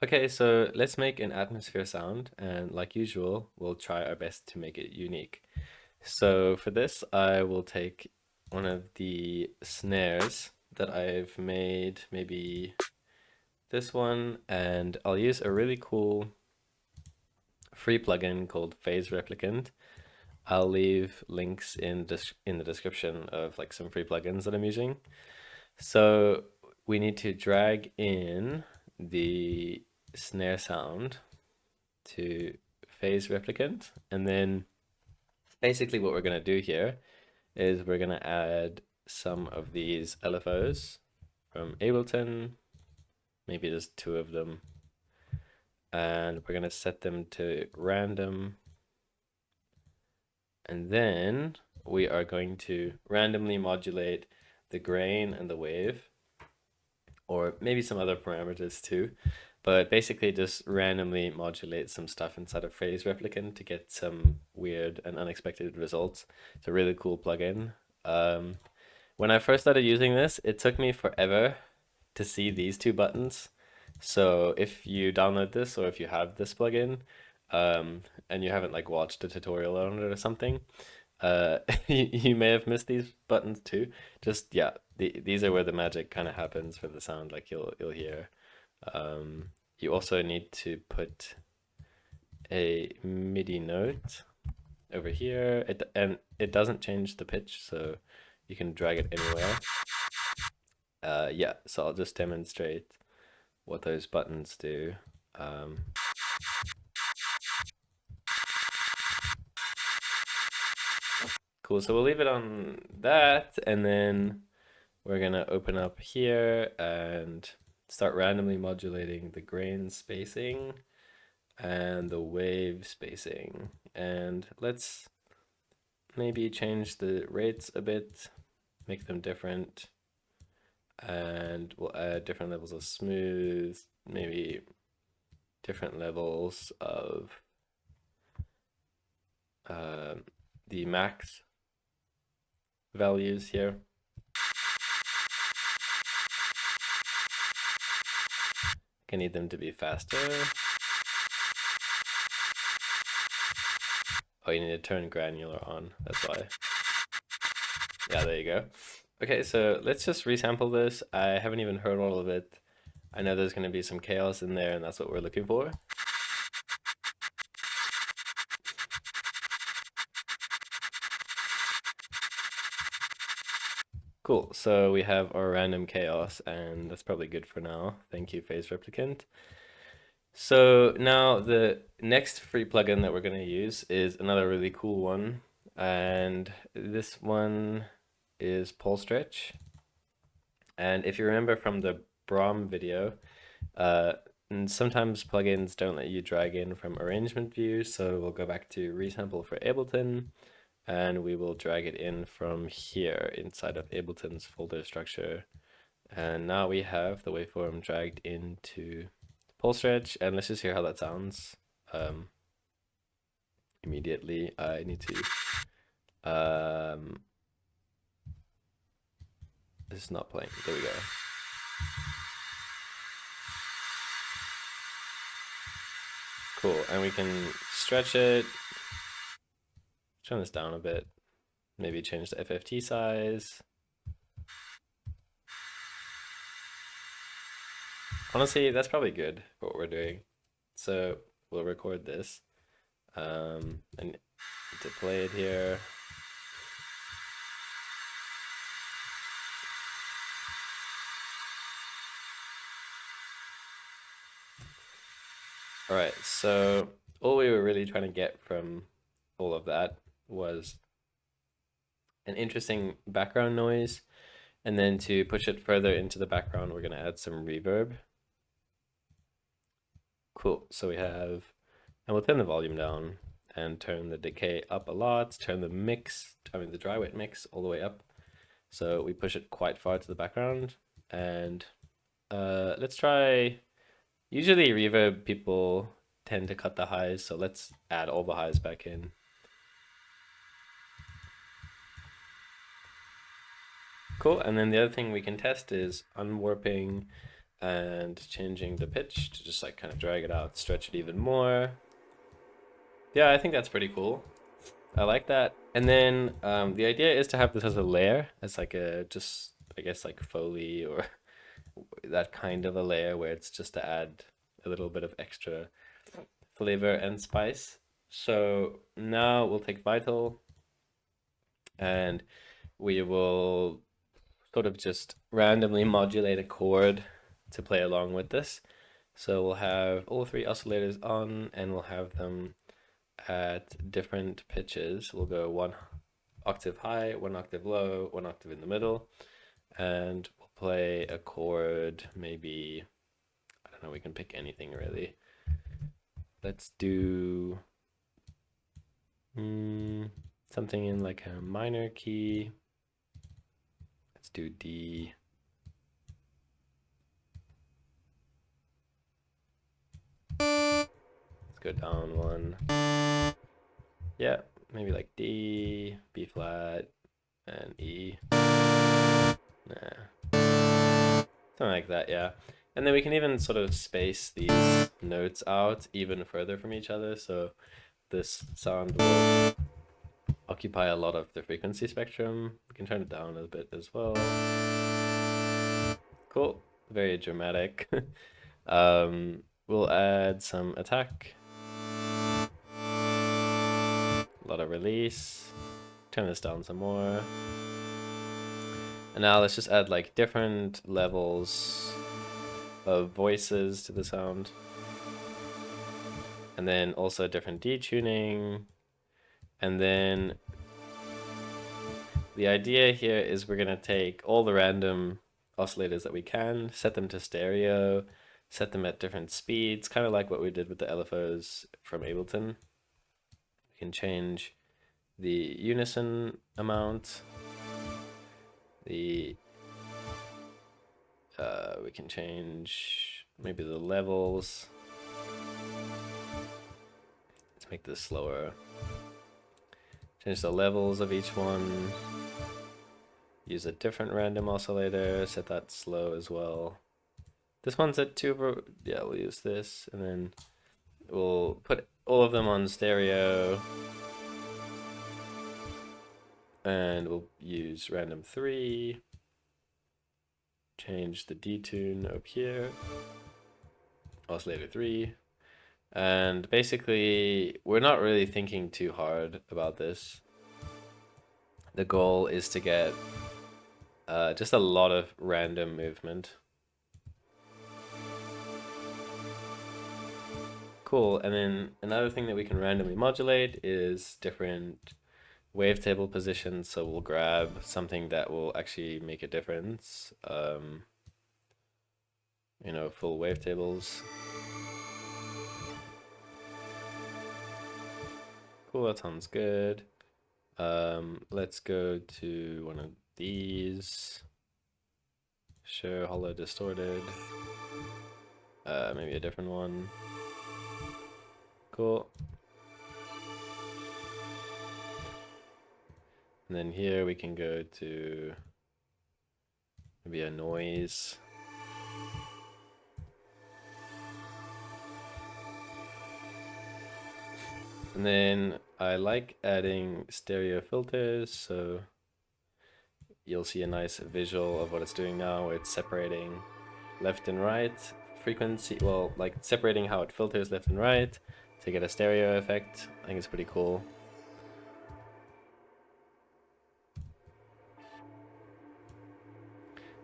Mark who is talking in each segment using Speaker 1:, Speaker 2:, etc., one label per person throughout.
Speaker 1: Okay, so let's make an atmosphere sound, and like usual, we'll try our best to make it unique. So for this, I will take one of the snares that I've made, maybe this one, and I'll use a really cool free plugin called Phase Replicant. I'll leave links in the description of like some free plugins that I'm using. So we need to drag in the snare sound to Phase Replicant, and then basically what we're going to do here is we're going to add some of these LFOs from Ableton, maybe just two of them, and we're going to set them to random, and then we are going to randomly modulate the grain and the wave, or maybe some other parameters too, but basically just randomly modulate some stuff inside of Phase Replicant to get some weird and unexpected results. It's a really cool plugin. Um, when I first started using this, it took me forever to see these two buttons. So if you download this or if you have this plugin, and you haven't like watched a tutorial on it or something, you may have missed these buttons too. Just yeah, these are where the magic kind of happens for the sound. Like you'll hear. You also need to put a MIDI note over here. And it doesn't change the pitch, so you can drag it anywhere. Yeah, so I'll just demonstrate what those buttons do. Um, cool, so we'll leave it on that, and then we're gonna open up here and start randomly modulating the grain spacing and the wave spacing. And let's maybe change the rates a bit, make them different, and we'll add different levels of smooth, maybe different levels of the max values here. I need them to be faster. Oh, you need to turn granular on, that's why. Yeah, there you go. Okay, so let's just resample this. I haven't even heard all of it. I know there's going to be some chaos in there, and that's what we're looking for. Cool, so we have our random chaos, and that's probably good for now. Thank you, Phase Replicant. So now the next free plugin that we're going to use is another really cool one, and this one is Pole Stretch. And if you remember from the Brahm video, and sometimes plugins don't let you drag in from arrangement view, so we'll go back to resample for Ableton, and we will drag it in from here inside of Ableton's folder structure. And now we have the waveform dragged into Pole Stretch, and let's just hear how that sounds. Immediately, I need to. This is not playing. There we go. Cool, and we can stretch it. Turn this down a bit. Maybe change the FFT size. Honestly, that's probably good for what we're doing. So we'll record this. And to play it here. All right, so all we were really trying to get from all of that was an interesting background noise. And then to push it further into the background, we're going to add some reverb. Cool, so we have, and we'll turn the volume down and turn the decay up a lot, turn the mix, the dry wet mix all the way up. So we push it quite far to the background. And let's try, usually reverb people tend to cut the highs, so let's add all the highs back in. Cool, and then the other thing we can test is unwarping and changing the pitch to just like kind of drag it out, stretch it even more. Yeah, I think that's pretty cool. I like that. And then the idea is to have this as a layer, as like a just I guess like Foley or that kind of a layer where it's just to add a little bit of extra flavor and spice. So now we'll take Vital and we will sort of just randomly modulate a chord to play along with this. So we'll have all three oscillators on and we'll have them at different pitches. We'll go 1 octave high, 1 octave low, 1 octave in the middle, and we'll play a chord, maybe, I don't know, we can pick anything really. Let's do something in like a minor key. Let's do D. Let's go down one. Yeah, maybe like D, B flat, and E. Nah. Something like that, yeah. And then we can even sort of space these notes out even further from each other, so this sound will occupy a lot of the frequency spectrum. We can turn it down a bit as well. Cool, very dramatic. We'll add some attack, a lot of release, turn this down some more. And now let's just add like different levels of voices to the sound. And then also different detuning. And then the idea here is we're gonna take all the random oscillators that we can, set them to stereo, set them at different speeds, kind of like what we did with the LFOs from Ableton. We can change the unison amount, we can change maybe the levels. Let's make this slower. Change the levels of each one. Use a different random oscillator, set that slow as well. This one's at 2, yeah, we'll use this, and then we'll put all of them on stereo. And we'll use random 3. Change the detune up here. Oscillator 3. And basically, we're not really thinking too hard about this. The goal is to get just a lot of random movement. Cool, and then another thing that we can randomly modulate is different wavetable positions. So we'll grab something that will actually make a difference. You know, full wavetables. Cool, that sounds good. Let's go to one of these. Sure, hollow distorted. Maybe a different one. Cool. And then here we can go to maybe a noise. And then I like adding stereo filters, so you'll see a nice visual of what it's doing now. It's separating left and right frequency, well, like separating how it filters left and right to get a stereo effect. I think it's pretty cool.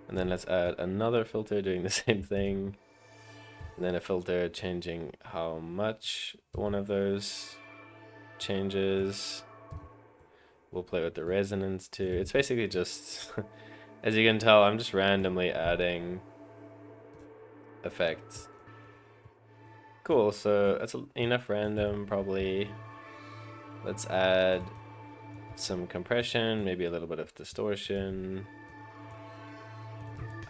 Speaker 1: And then let's add another filter doing the same thing. And then a filter changing how much one of those changes. We'll play with the resonance too. It's basically just, as you can tell, I'm just randomly adding effects. Cool, so that's enough random probably. Let's add some compression, maybe a little bit of distortion.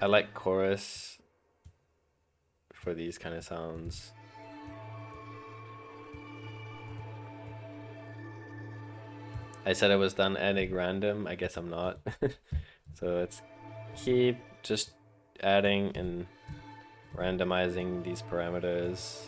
Speaker 1: I like chorus for these kind of sounds. I said I was done adding random, I guess I'm not. So let's keep just adding and randomizing these parameters.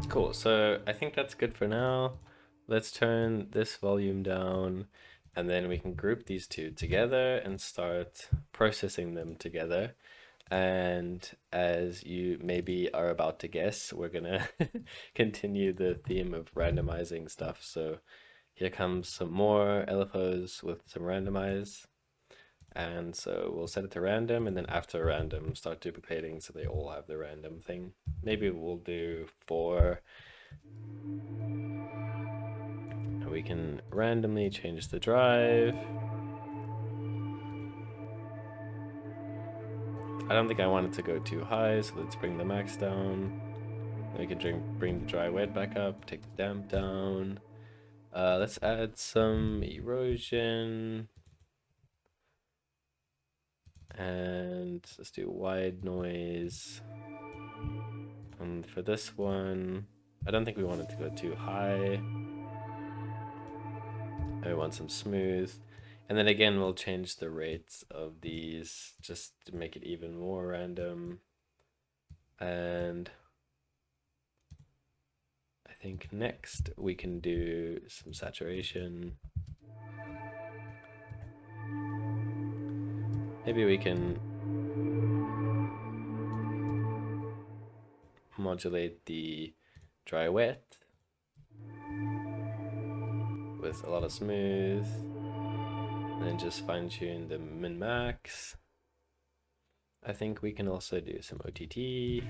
Speaker 1: Cool, so I think that's good for now. Let's turn this volume down, and then we can group these two together and start processing them together. And as you maybe are about to guess, we're gonna continue the theme of randomizing stuff. So here comes some more LFOs with some randomize. And so we'll set it to random, and then after random, start duplicating so they all have the random thing. Maybe we'll do 4. And we can randomly change the drive. I don't think I want it to go too high, so let's bring the max down. Then we can bring the dry wet back up, take the damp down. Let's add some erosion. And let's do wide noise. And for this one, I don't think we want it to go too high. I want some smooth. And then again, we'll change the rates of these just to make it even more random. And I think next we can do some saturation. Maybe we can modulate the dry wet with a lot of smooth, and then just fine tune the min max. I think we can also do some OTT.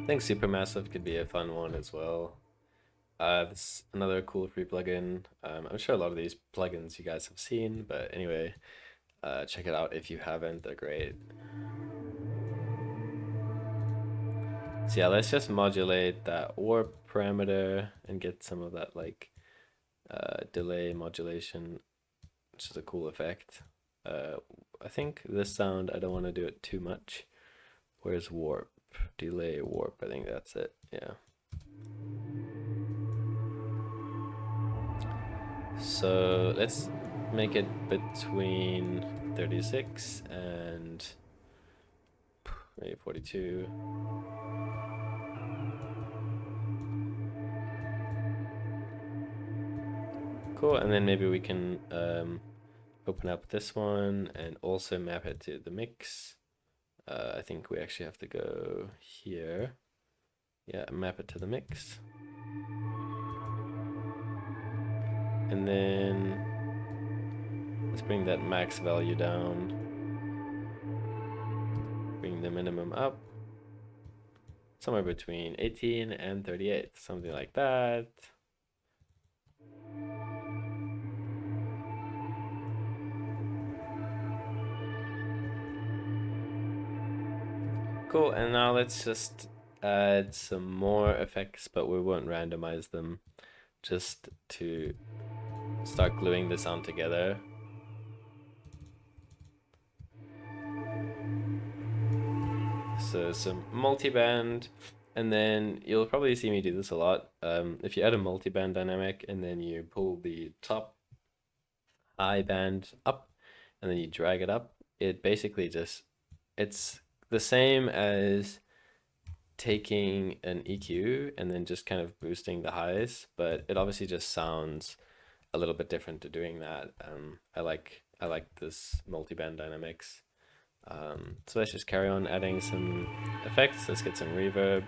Speaker 1: I think Supermassive could be a fun one as well. This is another cool free plugin. I'm sure a lot of these plugins you guys have seen, but anyway, check it out if you haven't. They're great. So yeah, let's just modulate that warp parameter and get some of that like delay modulation, which is a cool effect. I think this sound, I don't want to do it too much. Where's warp? Delay warp, I think that's it, yeah. So let's make it between 36 and maybe 42. Cool, and then maybe we can open up this one and also map it to the mix. I think we actually have to go here. Yeah, map it to the mix. And then let's bring that max value down. Bring the minimum up. Somewhere between 18 and 38, something like that. Cool, and now let's just add some more effects, but we won't randomize them, just to start gluing the sound together. So some multiband, and then you'll probably see me do this a lot. If you add a multiband dynamic and then you pull the top high band up and then you drag it up, it basically just, it's the same as taking an EQ and then just kind of boosting the highs, but it obviously just sounds a little bit different to doing that. I like this multiband dynamics. So let's just carry on adding some effects. Let's get some reverb.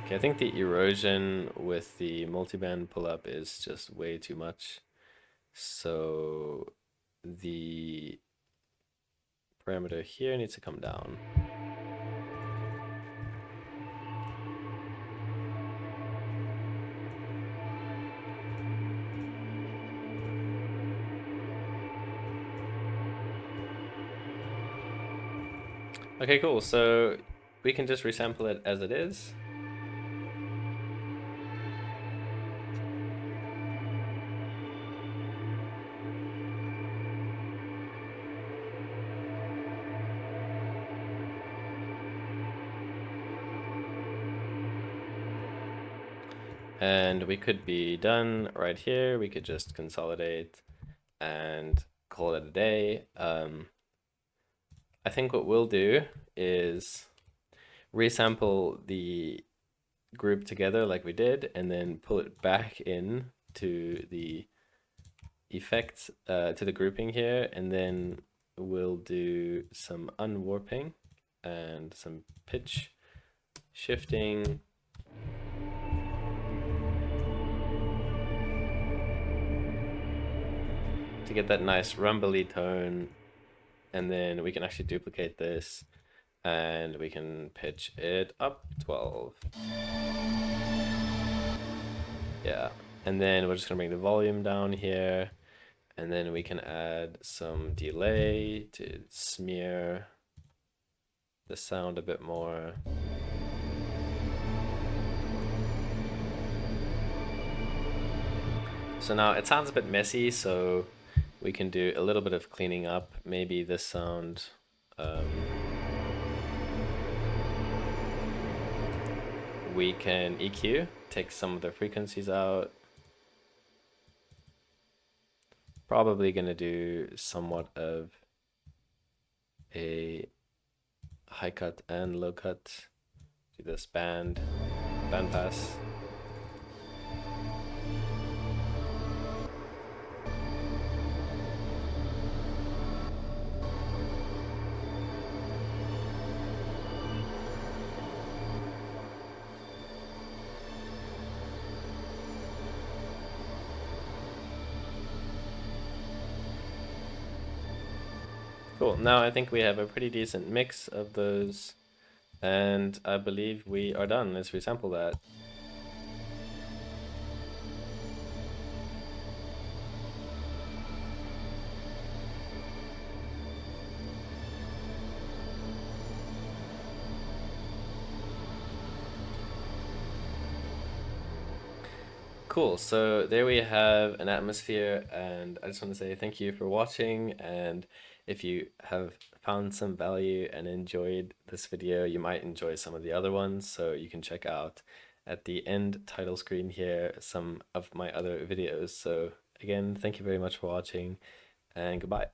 Speaker 1: Okay, I think the erosion with the multiband pull up is just way too much. So the parameter here needs to come down. Okay, cool. So we can just resample it as it is. And we could be done right here. We could just consolidate and call it a day. I think what we'll do is resample the group together like we did, and then pull it back in to the effects, to the grouping here, and then we'll do some unwarping and some pitch shifting to get that nice rumbly tone. And then we can actually duplicate this and we can pitch it up 12. Yeah. And then we're just gonna bring the volume down here, and then we can add some delay to smear the sound a bit more. So now it sounds a bit messy, so we can do a little bit of cleaning up. Maybe this sound, we can EQ, take some of the frequencies out. Probably gonna do somewhat of a high cut and low cut. Do this band pass. Cool. Now I think we have a pretty decent mix of those, and I believe we are done. Let's resample that. Cool. So there we have an atmosphere, and I just want to say thank you for watching. And if you have found some value and enjoyed this video, you might enjoy some of the other ones. So you can check out at the end title screen here some of my other videos. So again, thank you very much for watching, and goodbye.